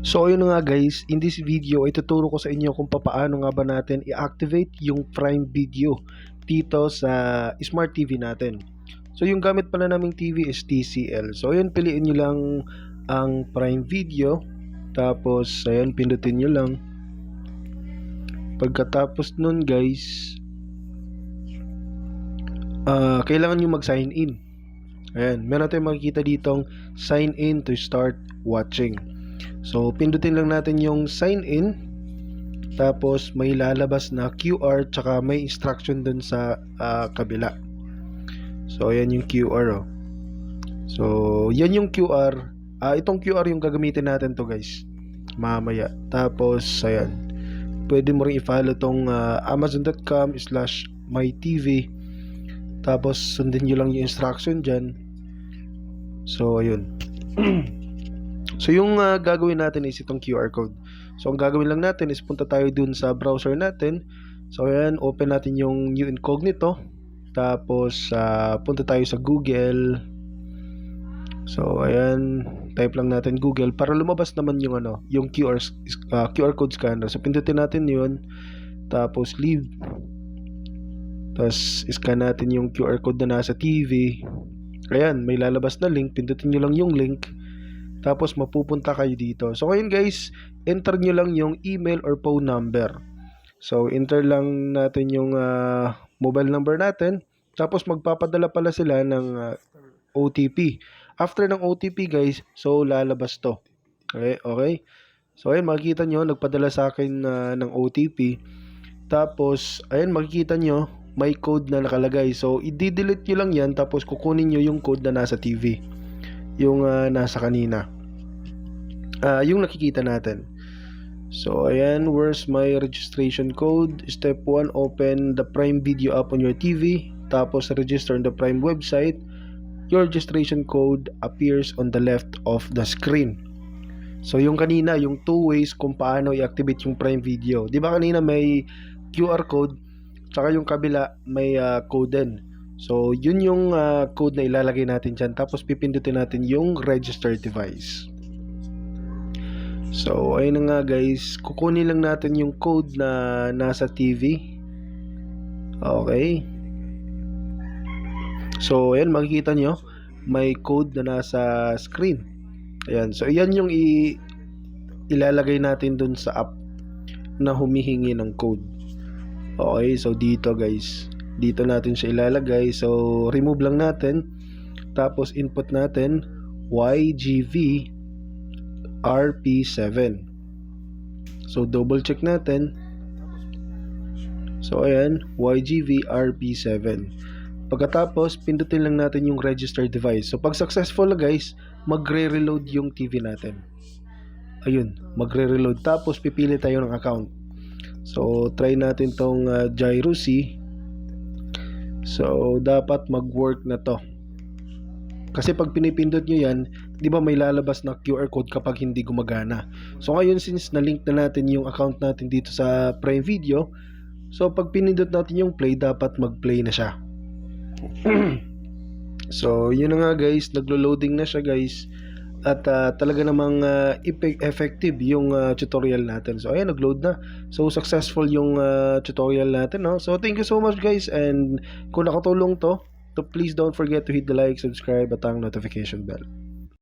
So ayun na nga guys, in this video ay tuturo ko sa inyo kung paano nga ba natin i-activate yung Prime Video dito sa Smart TV natin. So yung gamit pala naming TV is TCL. So ayun, piliin nyo lang ang Prime Video. Tapos ayun, pindutin nyo lang. Pagkatapos nun guys, kailangan nyo mag-sign in. Ayan, meron tayong makikita ditong sign in to start watching. So, pindutin lang natin yung sign in. Tapos, may lalabas na QR tsaka may instruction dun sa kabila. So, ayan yung QR. So, yan yung QR. Itong QR yung gagamitin natin to guys. Mamaya. Tapos, ayan. Pwede mo rin i-follow tong amazon.com/mytv. Tapos, sundin nyo lang yung instruction dyan. So, ayun. So yung gagawin natin is itong QR code. So ang gagawin lang natin is punta tayo dun sa browser natin. So ayan, open natin yung new incognito. Tapos punta tayo sa Google. So ayan, type lang natin Google para lumabas naman yung yung QR code scanner. So pindutin natin 'yun. Tapos leave. Tapos scan natin yung QR code na nasa TV. Ayan, may lalabas na link. Pindutin nyo lang yung link. Tapos mapupunta kayo dito. So ngayon guys, enter nyo lang yung email or phone number. So enter lang natin yung mobile number natin. Tapos magpapadala pala sila ng OTP. After ng OTP guys, so lalabas to. Okay. So ayun, makikita nyo, nagpadala sa akin ng OTP. Tapos ayun, makikita nyo, may code na nakalagay. So i-delete nyo lang yan. Tapos kukunin nyo yung code na nasa TV. Yung nasa kanina. Yung nakikita natin. So ayan, where's my registration code? Step 1, open the Prime Video app on your TV. Tapos register on the Prime website. Your registration code appears on the left of the screen. So yung kanina, yung 2 ways kung paano i-activate yung Prime Video. Di ba kanina may QR code, tsaka yung kabila may code din. So yun yung code na ilalagay natin dyan. Tapos pipindutin natin yung register device. So ayun na nga guys, kukunin lang natin yung code na nasa TV. Okay. So ayan, makikita nyo may code na nasa screen. Ayan, so ayan yung ilalagay natin dun sa app na humihingi ng code. Okay, so dito guys, dito natin siya ilalagay. So remove lang natin. Tapos input natin YGV RP7. So double check natin. So ayan, YGV RP7. Pagkatapos pindutin lang natin yung register device. So pag successful guys, magre-reload yung TV natin. Ayun, magre-reload. Tapos pipili tayo ng account. So try natin tong Gyrosi. So dapat mag-work na to. Kasi pag pinipindot nyo yan, di ba may lalabas na QR code kapag hindi gumagana. So ngayon, since na-link na natin yung account natin dito sa Prime Video, so pag pinindot natin yung play, dapat mag-play na siya. So yun na nga guys, naglo-loading na siya guys. At talaga namang effective yung tutorial natin. So ayan, nag-load na. So successful yung tutorial natin, no? So thank you so much guys, and kung nakatulong to, please don't forget to hit the like, subscribe at ang notification bell.